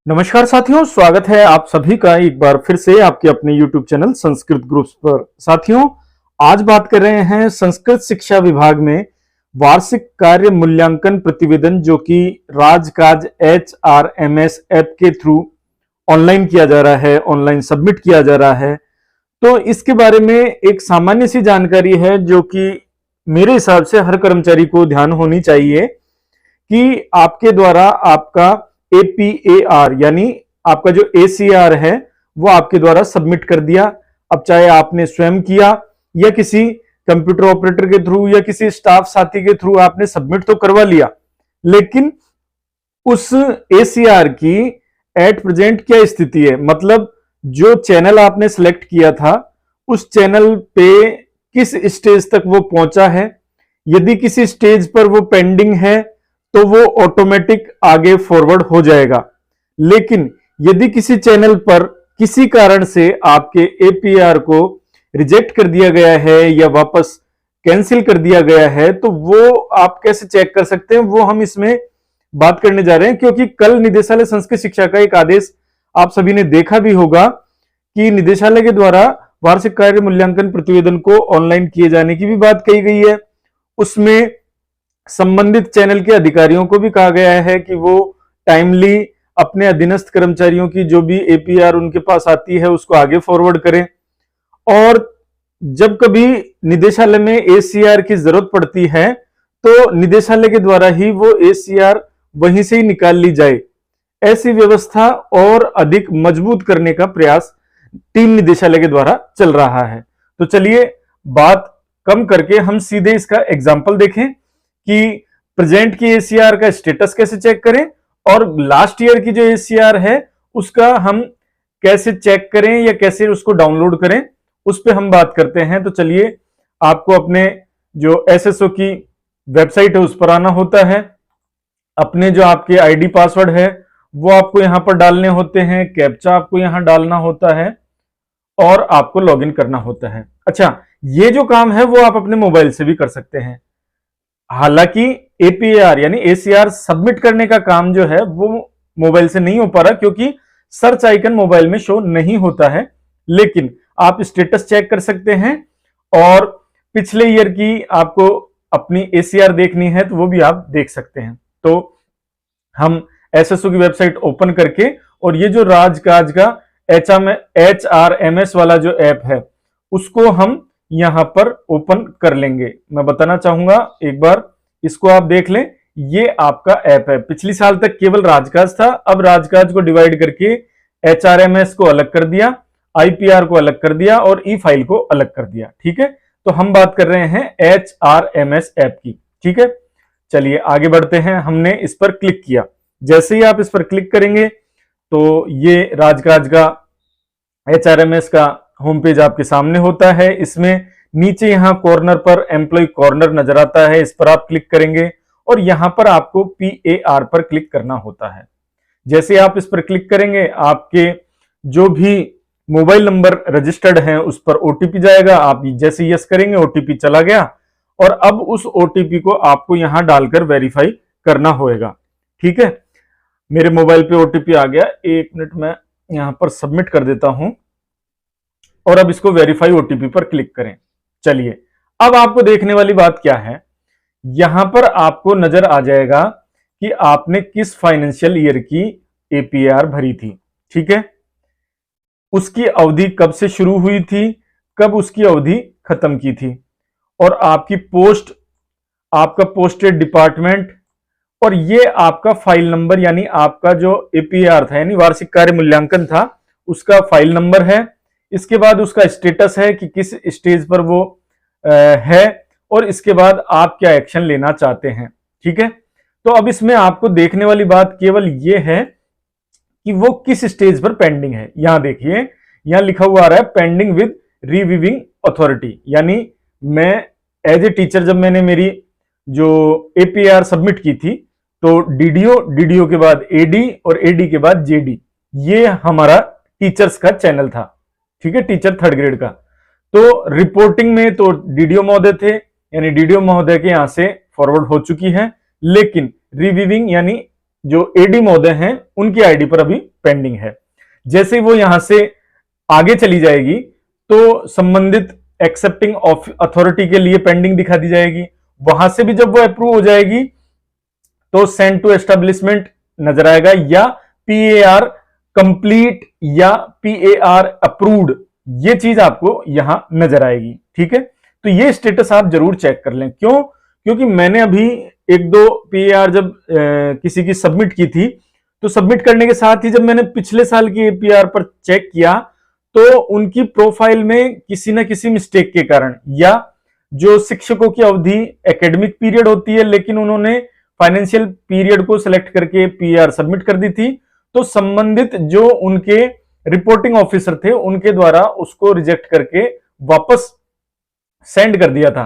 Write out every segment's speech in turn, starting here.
नमस्कार साथियों, स्वागत है आप सभी का एक बार फिर से आपके अपने YouTube चैनल संस्कृत ग्रुप्स पर। साथियों, आज बात कर रहे हैं संस्कृत शिक्षा विभाग में वार्षिक कार्य मूल्यांकन प्रतिवेदन जो कि राजकाज HRMS ऐप के थ्रू ऑनलाइन किया जा रहा है, ऑनलाइन सबमिट किया जा रहा है। तो इसके बारे में एक सामान्य सी जानकारी है जो कि मेरे हिसाब से हर कर्मचारी को ध्यान होनी चाहिए कि आपके द्वारा आपका APAR यानी आपका जो ACR है वो आपके द्वारा सबमिट कर दिया। अब चाहे आपने स्वयं किया या किसी कंप्यूटर ऑपरेटर के थ्रू या किसी स्टाफ साथी के थ्रू आपने सबमिट तो करवा लिया, लेकिन उस ACR की एट प्रेजेंट क्या स्थिति है, मतलब जो चैनल आपने सिलेक्ट किया था उस चैनल पे किस स्टेज तक वो पहुंचा है। यदि किसी स्टेज पर वो पेंडिंग है तो वो ऑटोमेटिक आगे फॉरवर्ड हो जाएगा, लेकिन यदि किसी चैनल पर किसी कारण से आपके APR को रिजेक्ट कर दिया गया है या वापस कैंसिल कर दिया गया है तो वो आप कैसे चेक कर सकते हैं, वो हम इसमें बात करने जा रहे हैं। क्योंकि कल निदेशालय संस्कृत शिक्षा का एक आदेश आप सभी ने देखा भी होगा कि निदेशालय के द्वारा वार्षिक कार्य मूल्यांकन प्रतिवेदन को ऑनलाइन किए जाने की भी बात कही गई है। उसमें संबंधित चैनल के अधिकारियों को भी कहा गया है कि वो टाइमली अपने अधीनस्थ कर्मचारियों की जो भी APR उनके पास आती है उसको आगे फॉरवर्ड करें। और जब कभी निदेशालय में ACR की जरूरत पड़ती है तो निदेशालय के द्वारा ही वो ACR वहीं से ही निकाल ली जाए। ऐसी व्यवस्था और अधिक मजबूत करने का प्रयास टीम निदेशालय के द्वारा चल रहा है। तो चलिए बात कम करके हम सीधे इसका एग्जाम्पल देखें कि प्रेजेंट की ACR का स्टेटस कैसे चेक करें और लास्ट ईयर की जो ACR है उसका हम कैसे चेक करें या कैसे उसको डाउनलोड करें, उस पर हम बात करते हैं। तो चलिए, आपको अपने जो SSO की वेबसाइट है उस पर आना होता है। अपने जो आपके ID पासवर्ड है वो आपको यहां पर डालने होते हैं, कैप्चा आपको यहां डालना होता है और आपको लॉगिन करना होता है। अच्छा, ये जो काम है वो आप अपने मोबाइल से भी कर सकते हैं। हालांकि APAR यानी ACR सबमिट करने का काम जो है वो मोबाइल से नहीं हो पा रहा क्योंकि सर्च आइकन मोबाइल में शो नहीं होता है, लेकिन आप स्टेटस चेक कर सकते हैं और पिछले ईयर की आपको अपनी ACR देखनी है तो वो भी आप देख सकते हैं। तो हम SSO की वेबसाइट ओपन करके और ये जो राजकाज का HRMS वाला जो ऐप है उसको हम यहां पर ओपन कर लेंगे। मैं बताना चाहूंगा एक बार इसको आप देख लें, ये आपका ऐप है। पिछली साल तक केवल राजकाज था, अब राजकाज को डिवाइड करके HRMS को अलग कर दिया, IPR को अलग कर दिया और ई फाइल को अलग कर दिया। ठीक है, तो हम बात कर रहे हैं HRMS ऐप की। ठीक है, चलिए आगे बढ़ते हैं। हमने इस पर क्लिक किया, जैसे ही आप इस पर क्लिक करेंगे तो ये राजकाज का HRMS का होम पेज आपके सामने होता है। इसमें नीचे यहां कॉर्नर पर एम्प्लॉय कॉर्नर नजर आता है, इस पर आप क्लिक करेंगे और यहां पर आपको PAR पर क्लिक करना होता है। जैसे आप इस पर क्लिक करेंगे आपके जो भी मोबाइल नंबर रजिस्टर्ड है उस पर OTP जाएगा। आप जैसे यस करेंगे OTP चला गया और अब उस OTP को आपको यहां डालकर वेरीफाई करना होगा। ठीक है, मेरे मोबाइल पे OTP आ गया, एक मिनट में यहां पर सबमिट कर देता हूं और अब इसको वेरीफाई OTP पर क्लिक करें। चलिए, अब आपको देखने वाली बात क्या है, यहां पर आपको नजर आ जाएगा कि आपने किस फाइनेंशियल ईयर की APR भरी थी। ठीक है, उसकी अवधि कब से शुरू हुई थी, कब उसकी अवधि खत्म की थी और आपकी पोस्ट, आपका पोस्टेड डिपार्टमेंट और ये आपका फाइल नंबर यानी आपका जो APR था यानी वार्षिक कार्य मूल्यांकन था उसका फाइल नंबर है। इसके बाद उसका स्टेटस है कि किस स्टेज पर वो है और इसके बाद आप क्या एक्शन लेना चाहते हैं। ठीक है, तो अब इसमें आपको देखने वाली बात केवल ये है कि वो किस स्टेज पर पेंडिंग है। यहां देखिए, यहां लिखा हुआ आ रहा है पेंडिंग विद रिव्यूइंग अथॉरिटी, यानी मैं एज ए टीचर जब मैंने मेरी जो APR सबमिट की थी तो DDO के बाद AD और AD के बाद JD, ये हमारा टीचर्स का चैनल था। ठीक है, टीचर 3rd ग्रेड का। तो रिपोर्टिंग में तो DDO महोदय थे, यानी DDO महोदय के यहां से फॉरवर्ड हो चुकी है, लेकिन रिव्यूइंग यानी जो AD महोदय हैं उनकी ID पर अभी पेंडिंग है। जैसे ही वो यहां से आगे चली जाएगी तो संबंधित एक्सेप्टिंग अथॉरिटी के लिए पेंडिंग दिखा दी जाएगी। वहां से भी जब वो अप्रूव हो जाएगी तो सेंड टू एस्टेब्लिशमेंट नजर आएगा, या पीएआर कंप्लीट या पीएआर अप्रूव्ड, ये चीज आपको यहां नजर आएगी। ठीक है, तो ये स्टेटस आप जरूर चेक कर लें। क्यों? क्योंकि मैंने अभी एक दो पीएआर जब किसी की सबमिट की थी, तो सबमिट करने के साथ ही जब मैंने पिछले साल की एपीआर पर चेक किया तो उनकी प्रोफाइल में किसी न किसी मिस्टेक के कारण, या जो शिक्षकों की अवधि एकेडमिक पीरियड होती है लेकिन उन्होंने फाइनेंशियल पीरियड को सिलेक्ट करके पीआर सबमिट कर दी थी, तो संबंधित जो उनके रिपोर्टिंग ऑफिसर थे उनके द्वारा उसको रिजेक्ट करके वापस सेंड कर दिया था।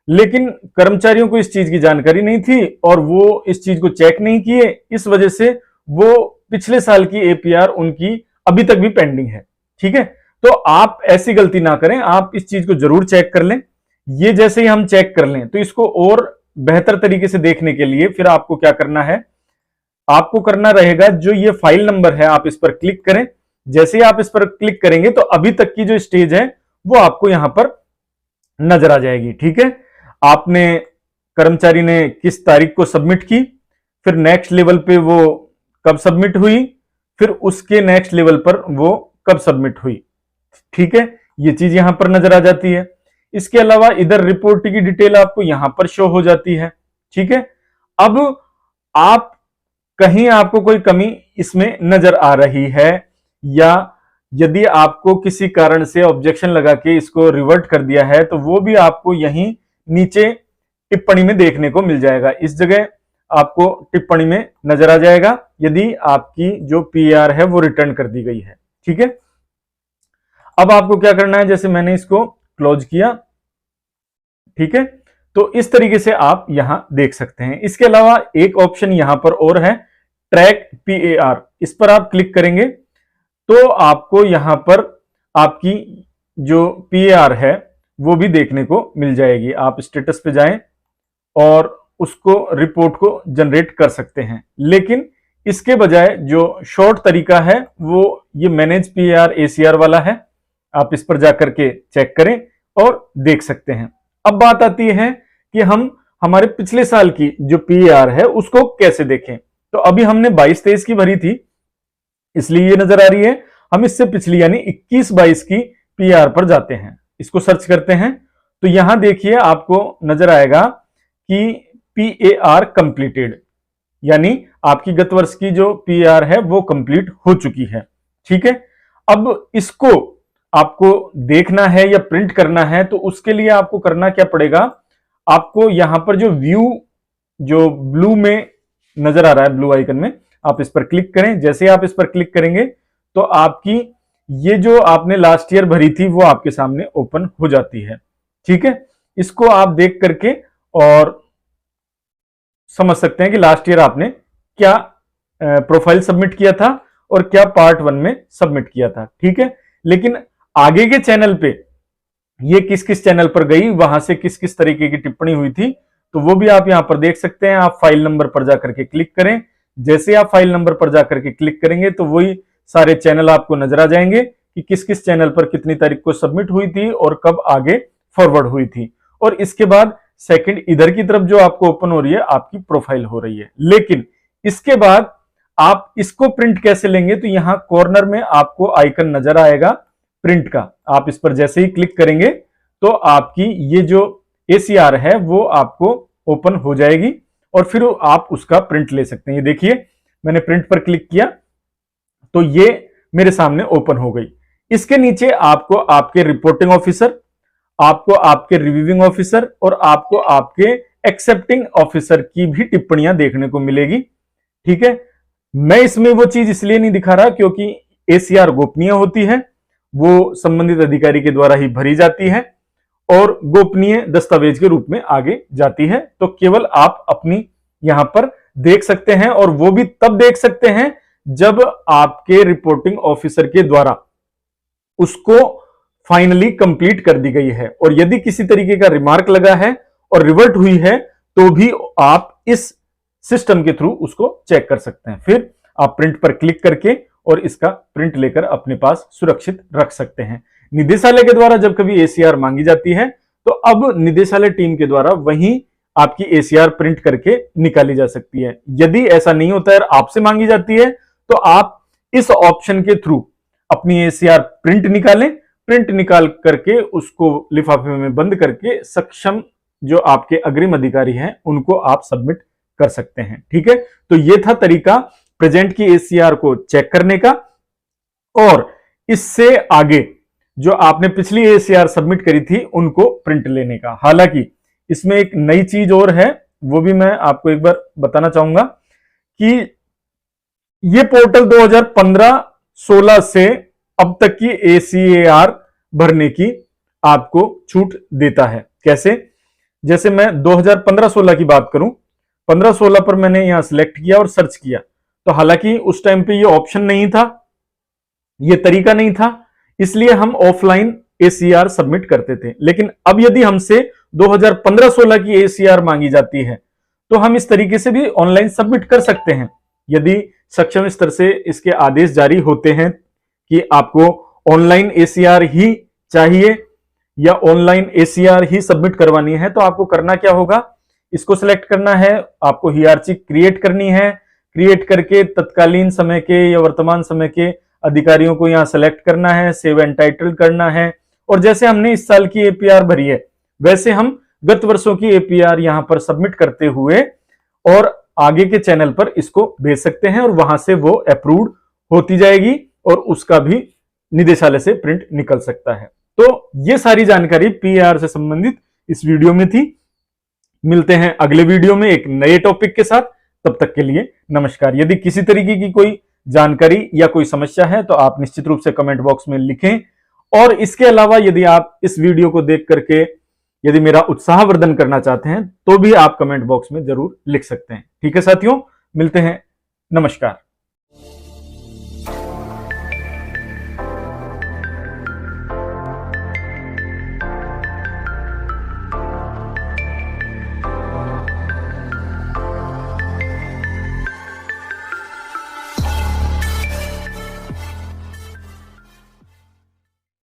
लेकिन कर्मचारियों को इस चीज की जानकारी नहीं थी और वो इस चीज को चेक नहीं किए, इस वजह से वो पिछले साल की एपीआर उनकी अभी तक भी पेंडिंग है। ठीक है, तो आप ऐसी गलती ना करें, आप इस चीज को जरूर चेक कर लें। ये जैसे ही हम चेक कर लें तो इसको और बेहतर तरीके से देखने के लिए फिर आपको क्या करना है, आपको करना रहेगा जो ये फाइल नंबर है आप इस पर क्लिक करें। जैसे ही आप इस पर क्लिक करेंगे तो अभी तक की जो स्टेज है वो आपको यहां पर नजर आ जाएगी। ठीक है, आपने कर्मचारी ने किस तारीख को सबमिट की, फिर नेक्स्ट लेवल पे वो कब सबमिट हुई, फिर उसके नेक्स्ट लेवल पर वो कब सबमिट हुई। ठीक है, ये चीज यहां पर नजर आ जाती है। इसके अलावा इधर रिपोर्ट की डिटेल आपको यहां पर शो हो जाती है। ठीक है, अब आप कहीं आपको कोई कमी इसमें नजर आ रही है, या यदि आपको किसी कारण से ऑब्जेक्शन लगा के इसको रिवर्ट कर दिया है, तो वो भी आपको यहीं नीचे टिप्पणी में देखने को मिल जाएगा। इस जगह आपको टिप्पणी में नजर आ जाएगा यदि आपकी जो पीआर है वो रिटर्न कर दी गई है। ठीक है, अब आपको क्या करना है, जैसे मैंने इसको क्लोज किया, ठीक है, तो इस तरीके से आप यहां देख सकते हैं। इसके अलावा एक ऑप्शन यहां पर और है, ट्रैक पीएआर। इस पर आप क्लिक करेंगे तो आपको यहां पर आपकी जो पीएआर है वो भी देखने को मिल जाएगी। आप स्टेटस पे जाएं और उसको रिपोर्ट को जनरेट कर सकते हैं, लेकिन इसके बजाय जो शॉर्ट तरीका है वो ये मैनेज पीएआर एसीआर वाला है। आप इस पर जाकर के चेक करें और देख सकते हैं। अब बात आती है कि हम हमारे पिछले साल की जो पीआर है उसको कैसे देखें। तो अभी हमने 22-23 की भरी थी इसलिए ये नजर आ रही है। हम इससे पिछली यानी 21-22 की पीआर पर जाते हैं, इसको सर्च करते हैं तो यहां देखिए आपको नजर आएगा कि पीएआर कंप्लीटेड, यानी आपकी गत वर्ष की जो पीआर है वो कंप्लीट हो चुकी है। ठीक है, अब इसको आपको देखना है या प्रिंट करना है तो उसके लिए आपको करना क्या पड़ेगा, आपको यहां पर जो व्यू जो ब्लू में नजर आ रहा है, ब्लू आइकन में आप इस पर क्लिक करें। जैसे आप इस पर क्लिक करेंगे तो आपकी ये जो आपने लास्ट ईयर भरी थी वो आपके सामने ओपन हो जाती है। ठीक है, इसको आप देख करके और समझ सकते हैं कि लास्ट ईयर आपने क्या प्रोफाइल सबमिट किया था और क्या पार्ट 1 में सबमिट किया था। ठीक है, लेकिन आगे के चैनल पे ये किस किस चैनल पर गई, वहां से किस किस तरीके की टिप्पणी हुई थी, तो वो भी आप यहां पर देख सकते हैं। आप फाइल नंबर पर जाकर के क्लिक करें। जैसे आप फाइल नंबर पर जाकर के क्लिक करेंगे तो वही सारे चैनल आपको नजर आ जाएंगे कि किस किस चैनल पर कितनी तारीख को सबमिट हुई थी और कब आगे फॉरवर्ड हुई थी। और इसके बाद सेकंड इधर की तरफ जो आपको ओपन हो रही है आपकी प्रोफाइल हो रही है। लेकिन इसके बाद आप इसको प्रिंट कैसे लेंगे, तो यहां कॉर्नर में आपको आइकन नजर आएगा प्रिंट का। आप इस पर जैसे ही क्लिक करेंगे तो आपकी ये जो एसीआर है वो आपको ओपन हो जाएगी और फिर आप उसका प्रिंट ले सकते हैं। ये देखिए मैंने प्रिंट पर क्लिक किया तो ये मेरे सामने ओपन हो गई। इसके नीचे आपको आपके रिपोर्टिंग ऑफिसर, आपको आपके रिव्यूइंग ऑफिसर और आपको आपके एक्सेप्टिंग ऑफिसर की भी टिप्पणियां देखने को मिलेगी। ठीक है, मैं इसमें वो चीज इसलिए नहीं दिखा रहा क्योंकि एसीआर गोपनीय होती है, वो संबंधित अधिकारी के द्वारा ही भरी जाती है और गोपनीय दस्तावेज के रूप में आगे जाती है। तो केवल आप अपनी यहां पर देख सकते हैं और वो भी तब देख सकते हैं जब आपके रिपोर्टिंग ऑफिसर के द्वारा उसको फाइनली कंप्लीट कर दी गई है। और यदि किसी तरीके का रिमार्क लगा है और रिवर्ट हुई है तो भी आप इस सिस्टम के थ्रू उसको चेक कर सकते हैं। फिर आप प्रिंट पर क्लिक करके और इसका प्रिंट लेकर अपने पास सुरक्षित रख सकते हैं। निदेशालय के द्वारा जब कभी एसीआर मांगी जाती है तो अब निदेशालय टीम के द्वारा वहीं आपकी एसीआर प्रिंट करके निकाली जा सकती है। यदि ऐसा नहीं होता है, आपसे मांगी जाती है, तो आप इस ऑप्शन के थ्रू अपनी एसीआर प्रिंट निकालें। प्रिंट निकाल करके उसको लिफाफे में बंद करके सक्षम जो आपके अग्रिम अधिकारी हैं उनको आप सबमिट कर सकते हैं। ठीक है, तो ये था तरीका प्रेजेंट की एसीआर को चेक करने का। और इससे आगे जो आपने पिछली एसीआर सबमिट करी थी उनको प्रिंट लेने का। हालांकि इसमें एक नई चीज और है, वो भी मैं आपको एक बार बताना चाहूंगा कि ये पोर्टल 2015-16 से अब तक की एसीआर भरने की आपको छूट देता है। कैसे? जैसे मैं 2015-16 की बात करूं, 15-16 पर मैंने यहां सिलेक्ट किया और सर्च किया, तो हालांकि उस टाइम पे ये ऑप्शन नहीं था, ये तरीका नहीं था, इसलिए हम ऑफलाइन एसीआर सबमिट करते थे। लेकिन अब यदि हमसे 2015-16 की एसीआर मांगी जाती है तो हम इस तरीके से भी ऑनलाइन सबमिट कर सकते हैं, यदि सक्षम स्तर से इसके आदेश जारी होते हैं कि आपको ऑनलाइन एसीआर ही चाहिए या ऑनलाइन एसीआर ही सबमिट करवानी है। तो आपको करना क्या होगा, इसको सिलेक्ट करना है, आपको हियरार्ची क्रिएट करनी है। क्रिएट करके तत्कालीन समय के या वर्तमान समय के अधिकारियों को यहां सेलेक्ट करना है, सेव एंटाइटल करना है। और जैसे हमने इस साल की एपीआर भरी है वैसे हम गत वर्षों की एपीआर यहां पर सबमिट करते हुए और आगे के चैनल पर इसको भेज सकते हैं और वहां से वो अप्रूव्ड होती जाएगी और उसका भी निदेशालय से प्रिंट निकल सकता है। तो ये सारी जानकारी पीआर से संबंधित इस वीडियो में थी। मिलते हैं अगले वीडियो में एक नए टॉपिक के साथ, तब तक के लिए नमस्कार। यदि किसी तरीके की कोई जानकारी या कोई समस्या है तो आप निश्चित रूप से कमेंट बॉक्स में लिखें। और इसके अलावा यदि आप इस वीडियो को देख करके यदि मेरा उत्साहवर्धन करना चाहते हैं तो भी आप कमेंट बॉक्स में जरूर लिख सकते हैं। ठीक है साथियों, मिलते हैं, नमस्कार।